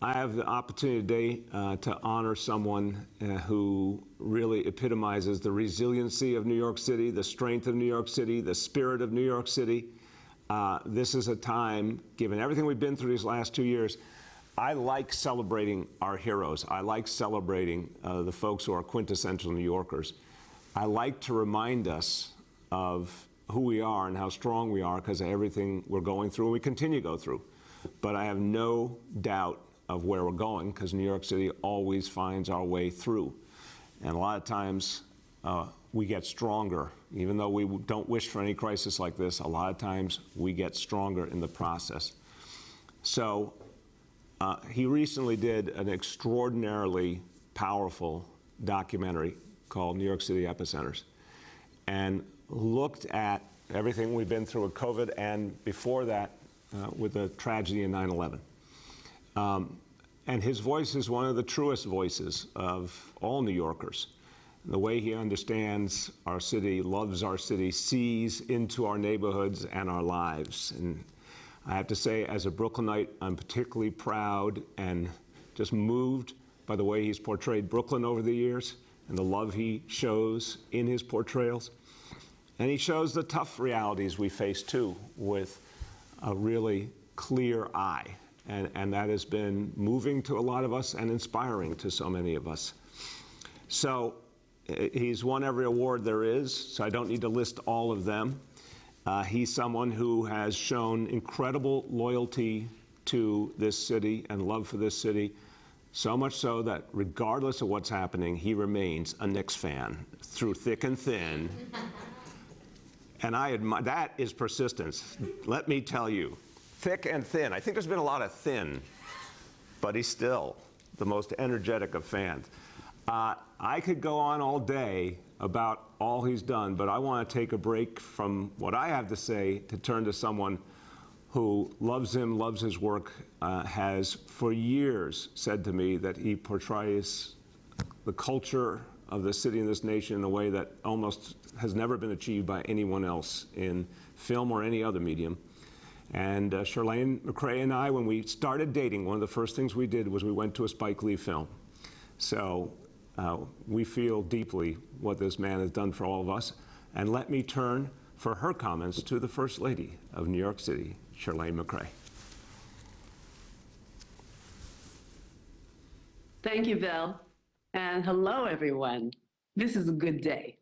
I have the opportunity today to honor someone who really epitomizes the resiliency of New York City, the strength of New York City, the spirit of New York City. This is a time, given everything we've been through these last 2 years, I like celebrating our heroes. I like celebrating the folks who are quintessential New Yorkers. I like to remind us of who we are and how strong we are because of everything we're going through and we continue to go through. But I have no doubt of where we're going because New York City always finds our way through. And a lot of times we get stronger. Even though we don't wish for any crisis like this, a lot of times we get stronger in the process. So he recently did an extraordinarily powerful documentary called New York City Epicenters and looked at everything we've been through with COVID and before that with the tragedy in 9/11. And his voice is one of the truest voices of all New Yorkers. The way he understands our city, loves our city, sees into our neighborhoods and our lives. And I have to say, as a Brooklynite, I'm particularly proud and just moved by the way he's portrayed Brooklyn over the years and the love he shows in his portrayals. And he shows the tough realities we face too with a really clear eye. And that has been moving to a lot of us and inspiring to so many of us. So he's won every award there is, so I don't need to list all of them. He's someone who has shown incredible loyalty to this city and love for this city, so much so that regardless of what's happening, he remains a Knicks fan through thick and thin. And I admire, that is persistence, let me tell you. Thick and thin. I think there's been a lot of thin, but he's still the most energetic of fans. I could go on all day about all he's done, but I want to take a break from what I have to say to turn to someone who loves him, loves his work, has for years said to me that he portrays the culture of the city and this nation in a way that almost has never been achieved by anyone else in film or any other medium. And Chirlane McCray and I, when we started dating, one of the first things we did was we went to a Spike Lee film. So we feel deeply what this man has done for all of us. And let me turn for her comments to the First Lady of New York City, Chirlane McCray. Thank you, Bill. And hello, everyone. This is a good day.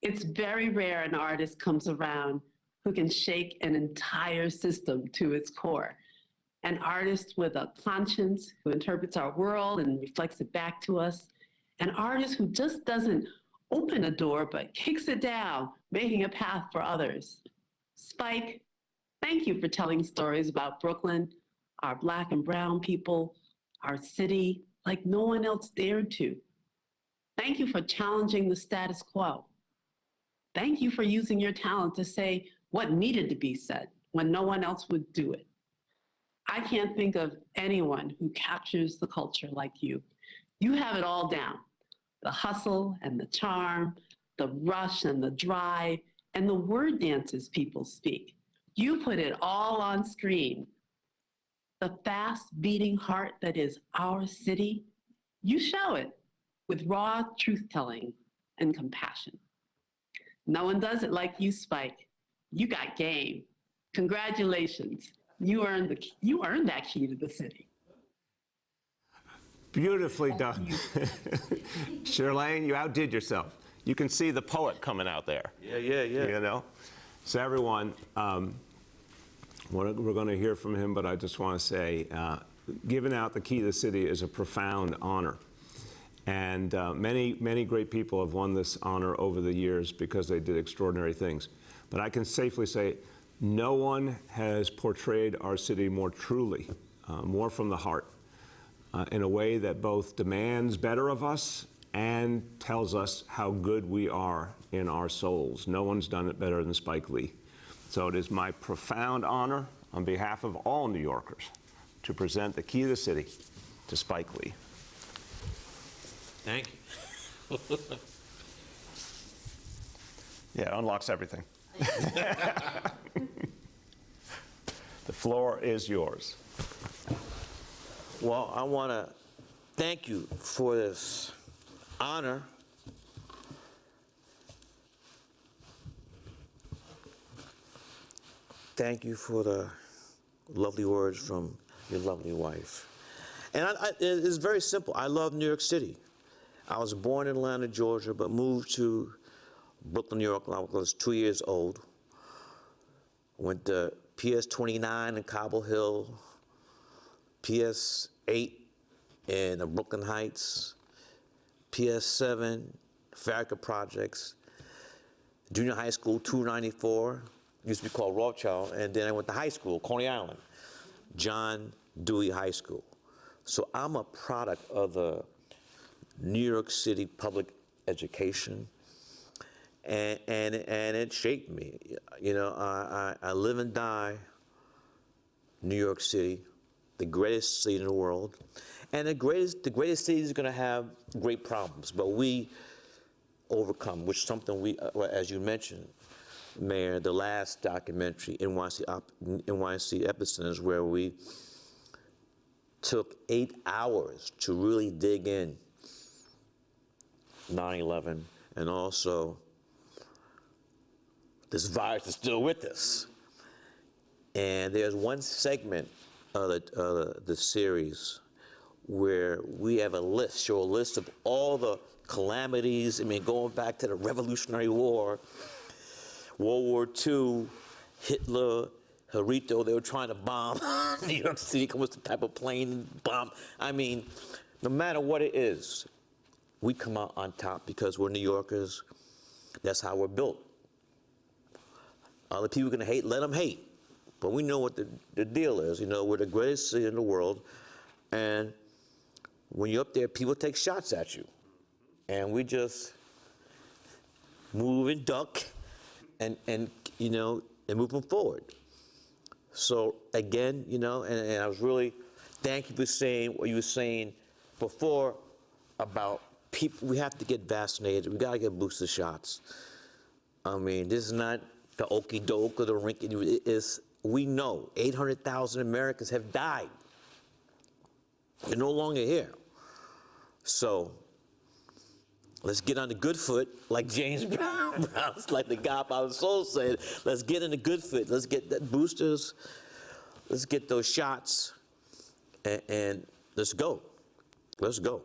It's very rare an artist comes around who can shake an entire system to its core. An artist with a conscience who interprets our world and reflects it back to us. An artist who just doesn't open a door, but kicks it down, making a path for others. Spike, thank you for telling stories about Brooklyn, our Black and brown people, our city, like no one else dared to. Thank you for challenging the status quo. Thank you for using your talent to say what needed to be said when no one else would do it. I can't think of anyone who captures the culture like you. You have it all down. The hustle and the charm, the rush and the drive, and the word dances people speak. You put it all on screen. The fast beating heart that is our city, you show it with raw truth-telling and compassion. No one does it like you, Spike. You got game. Congratulations. You earned that key to the city. Beautifully done. Chirlane, you outdid yourself. You can see the poet coming out there. Yeah. You know? So everyone, we're going to hear from him, but I just want to say, giving out the key to the city is a profound honor. And many great people have won this honor over the years because they did extraordinary things. But I can safely say no one has portrayed our city more truly, more from the heart, in a way that both demands better of us and tells us how good we are in our souls. No one's done it better than Spike Lee. So it is my profound honor on behalf of all New Yorkers to present the key to the city to Spike Lee. Thank you. Yeah, it unlocks everything. The floor is yours. Well, I want to thank you for this honor. Thank you for the lovely words from your lovely wife. And it's very simple. I love New York City. I was born in Atlanta, Georgia, but moved to Brooklyn, New York when I was 2 years old. Went to PS 29 in Cobble Hill, PS 8 in Brooklyn Heights, PS 7, Farragut Projects, junior high school, 294, used to be called Rothschild, and then I went to high school, Coney Island, John Dewey High School. So I'm a product of the New York City public education, and it shaped me. You know, I live and die New York City, the greatest city in the world, and the greatest city is going to have great problems, but we overcome, which is something we, as you mentioned, Mayor, the last documentary, NYC Epicenters, where we took 8 hours to really dig in 9/11, and also this virus is still with us. And there's one segment of the series where we have show a list of all the calamities. I mean, going back to the Revolutionary War, World War II, Hitler, Hirohito, they were trying to bomb New York City, come with the type of plane bomb. I mean, no matter what it is, we come out on top because we're New Yorkers. That's how we're built. Other people can hate, let them hate. But we know what the deal is. You know, we're the greatest city in the world. And when you're up there, people take shots at you. And we just move and duck and you know, and moving forward. So again, you know, and I was really, thank you for saying what you were saying before about people. We have to get vaccinated. We got to get booster shots. I mean, this is not the okey doke or the rinky. It is, we know 800,000 Americans have died. They're no longer here. So let's get on the good foot, like James Brown, like the God by the Soul said. Let's get on the good foot. Let's get that boosters. Let's get those shots, and let's go. Let's go.